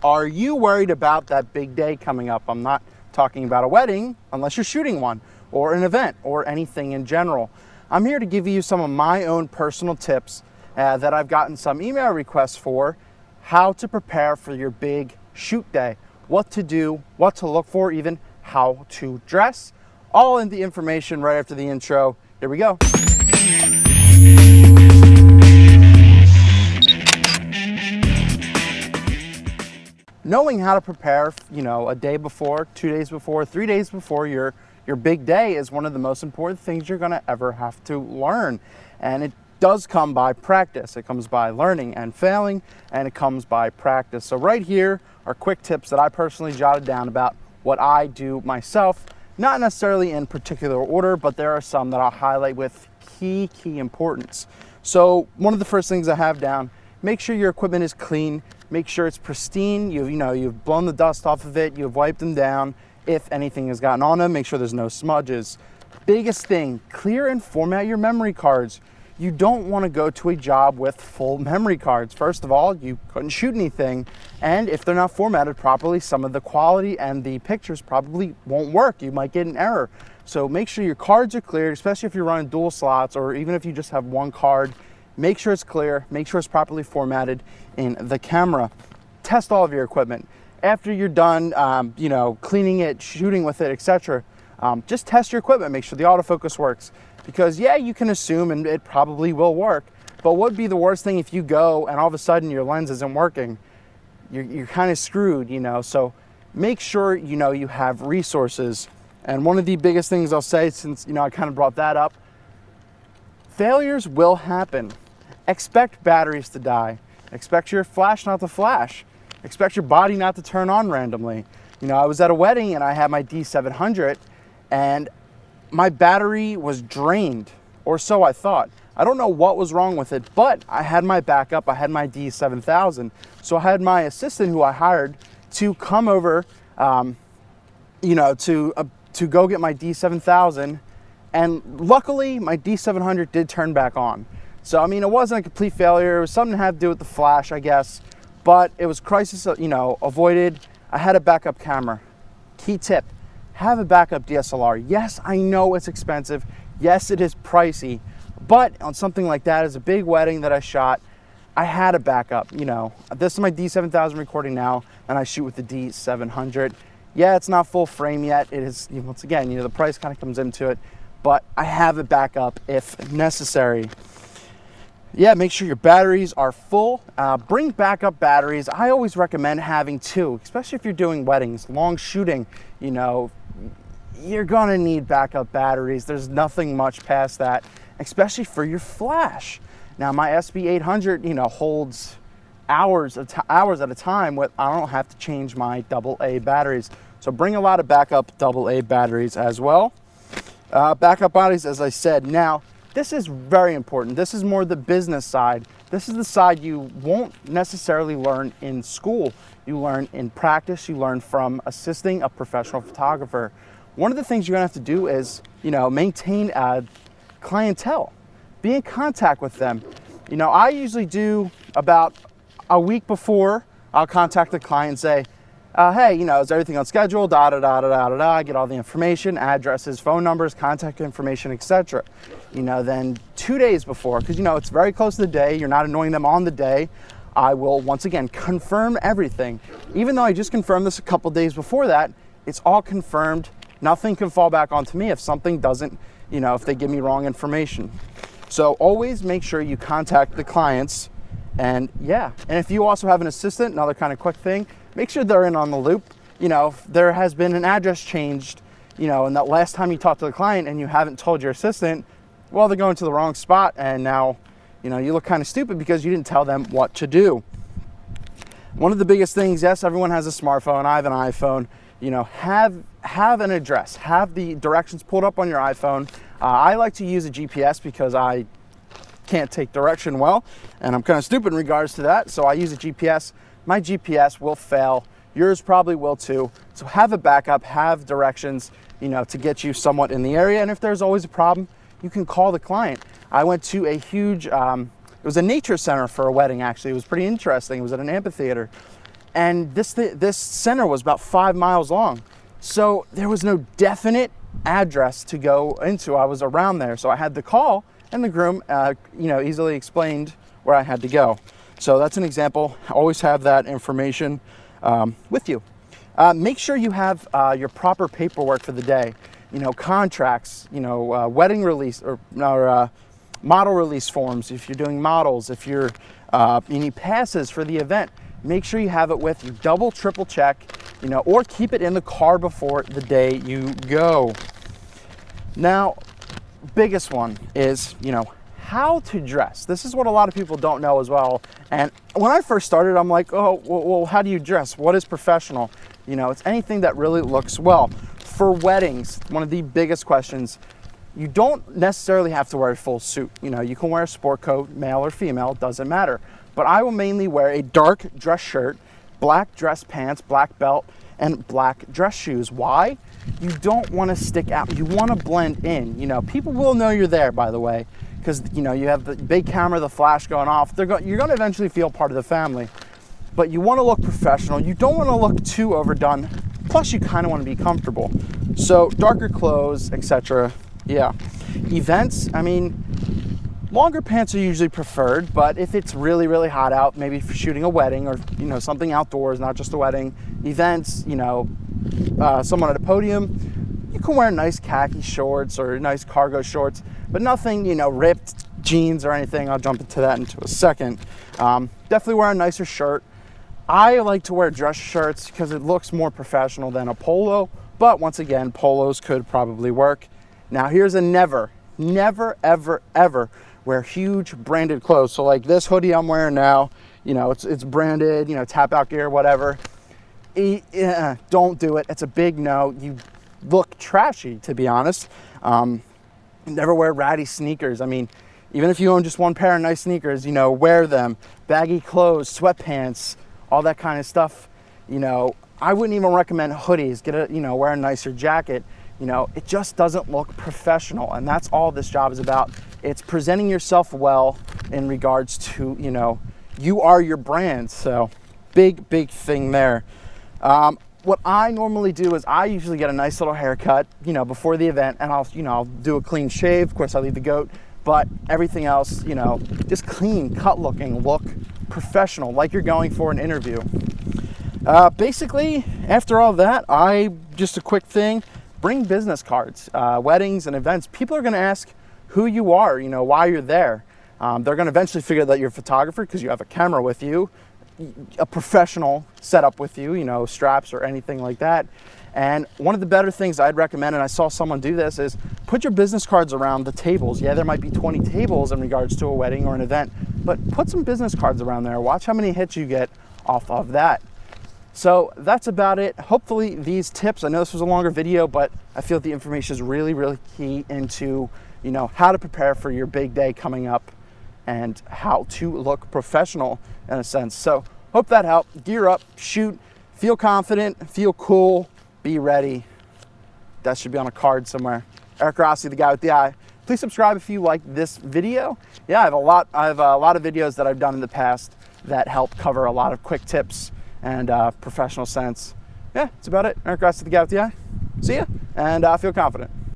Are you worried about that big day coming up? I'm not talking about a wedding unless you're shooting one, or an event, or anything in general. I'm here to give you some of my own personal tips that I've gotten some email requests for, how to prepare for your big shoot day, what to do, what to look for, even how to dress. All in the information right after the intro. Here we go. Knowing how to prepare, a day before, 2 days before, 3 days before your big day is one of the most important things you're gonna ever have to learn. And it does come by practice. It comes by learning and failing, and it comes by practice. So right here are quick tips that I personally jotted down about what I do myself, not necessarily in particular order, but there are some that I'll highlight with key importance. So one of the first things I have down, make sure your equipment is clean. Make sure it's pristine. You've blown the dust off of it. You've wiped them down. If anything has gotten on them, make sure there's no smudges. Biggest thing, clear and format your memory cards. You don't want to go to a job with full memory cards. First of all, you couldn't shoot anything. And if they're not formatted properly, some of the quality and the pictures probably won't work. You might get an error. So make sure your cards are cleared, especially if you're running dual slots, or even if you just have one card. Make sure it's clear, make sure it's properly formatted in the camera. Test all of your equipment. After you're done, cleaning it, shooting with it, etc., just test your equipment, make sure the autofocus works. Because yeah, you can assume and it probably will work, but what would be the worst thing if you go and all of a sudden your lens isn't working? You're kind of screwed, so make sure you have resources. And one of the biggest things I'll say, since I kind of brought that up, failures will happen. Expect batteries to die. Expect your flash not to flash. Expect your body not to turn on randomly. I was at a wedding and I had my D700 and my battery was drained, or so I thought. I don't know what was wrong with it, but I had my backup. I had my D7000. So I had my assistant who I hired to come over, to go get my D7000. And luckily, my D700 did turn back on. So, it wasn't a complete failure. It was something that had to do with the flash, I guess. But it was crisis, avoided. I had a backup camera. Key tip, have a backup DSLR. Yes, I know it's expensive. Yes, it is pricey. But on something like that, as a big wedding that I shot, I had a backup. This is my D7000 recording now, and I shoot with the D700. Yeah, it's not full frame yet. It is, once again, the price kind of comes into it. But I have a backup if necessary. Yeah, make sure your batteries are full. Bring backup batteries. I always recommend having two, especially if you're doing weddings, long shooting. You're gonna need backup batteries. There's nothing much past that, especially for your flash. Now, my SB800, holds hours at a time. I don't have to change my AA batteries. So bring a lot of backup AA batteries as well. Backup batteries, as I said. Now, this is very important. This is more the business side. This is the side you won't necessarily learn in school. You learn in practice. You learn from assisting a professional photographer. One of the things you're gonna have to do is, maintain a clientele. Be in contact with them. I usually do about a week before, I'll contact the client and say, hey, is everything on schedule? I get all the information, addresses, phone numbers, contact information, etc. Then 2 days before, because it's very close to the day, you're not annoying them on the day, I will once again confirm everything. Even though I just confirmed this a couple days before that, it's all confirmed. Nothing can fall back onto me if something doesn't, if they give me wrong information. So always make sure you contact the clients. And yeah, and if you also have an assistant, another kind of quick thing, make sure they're in on the loop. If there has been an address changed, and that last time you talked to the client and you haven't told your assistant, well, they're going to the wrong spot, and now, you look kind of stupid because you didn't tell them what to do. One of the biggest things, yes, everyone has a smartphone. I have an iPhone. Have an address, have the directions pulled up on your iPhone. I like to use a GPS because I can't take direction well, and I'm kind of stupid in regards to that, so I use a GPS. My GPS will fail. Yours probably will too. So have a backup, have directions, to get you somewhat in the area. And if there's always a problem, you can call the client. I went to a huge, it was a nature center for a wedding, actually. It was pretty interesting. It was at an amphitheater. And this center was about 5 miles long. So there was no definite address to go into. I was around there. So I had to call, and the groom, easily explained where I had to go. So that's an example. Always have that information with you. Make sure you have your proper paperwork for the day. Contracts, wedding release or model release forms. If you're doing models, if you need passes for the event, make sure you have it with you. Double, triple check, or keep it in the car before the day you go. Now, biggest one is, how to dress. This is what a lot of people don't know as well. And when I first started, I'm like, oh, well, how do you dress? What is professional? It's anything that really looks well. For weddings, one of the biggest questions, you don't necessarily have to wear a full suit. You can wear a sport coat, male or female, it doesn't matter. But I will mainly wear a dark dress shirt, black dress pants, black belt, and black dress shoes. Why? You don't want to stick out. You want to blend in. People will know you're there, by the way, because you have the big camera, the flash going off. You're going to eventually feel part of the family. But you want to look professional. You don't want to look too overdone. Plus, you kind of want to be comfortable. So darker clothes, etc. Yeah. Events, longer pants are usually preferred, but if it's really, really hot out, maybe for shooting a wedding or, something outdoors, not just a wedding, events, someone at a podium, you can wear nice khaki shorts or nice cargo shorts, but nothing, ripped jeans or anything. I'll jump into that into a second. Definitely wear a nicer shirt. I like to wear dress shirts because it looks more professional than a polo, but once again, polos could probably work. Now here's a never, ever, ever wear huge branded clothes. So like this hoodie I'm wearing now, it's branded, tap out gear, whatever. Don't do it. It's a big no. You look trashy, to be honest. Never wear ratty sneakers. Even if you own just one pair of nice sneakers, wear them. Baggy clothes, sweatpants, all that kind of stuff. I wouldn't even recommend hoodies. Wear a nicer jacket. It just doesn't look professional, and that's all this job is about. It's presenting yourself well in regards to, you are your brand. So big thing there. What I normally do is I usually get a nice little haircut, before the event, and I'll do a clean shave. Of course, I leave the goat, but everything else, just clean, cut looking, look professional, like you're going for an interview. Basically, after all that, just a quick thing, bring business cards. Weddings and events, people are going to ask who you are, why you're there. They're going to eventually figure that you're a photographer because you have a camera with you, a professional setup with you, straps or anything like that. And one of the better things I'd recommend, and I saw someone do this, is put your business cards around the tables. Yeah, there might be 20 tables in regards to a wedding or an event, but put some business cards around there. Watch how many hits you get off of that. So that's about it. Hopefully these tips, I know this was a longer video, but I feel the information is really, really key into, how to prepare for your big day coming up and how to look professional in a sense. So hope that helped. Gear up, shoot, feel confident, feel cool, be ready. That should be on a card somewhere. Eric Rossi, the guy with the eye. Please subscribe if you like this video. Yeah, I have a lot of videos that I've done in the past that help cover a lot of quick tips and professional sense. Yeah, that's about it. Eric Rossi, the guy with the eye. See ya, and feel confident.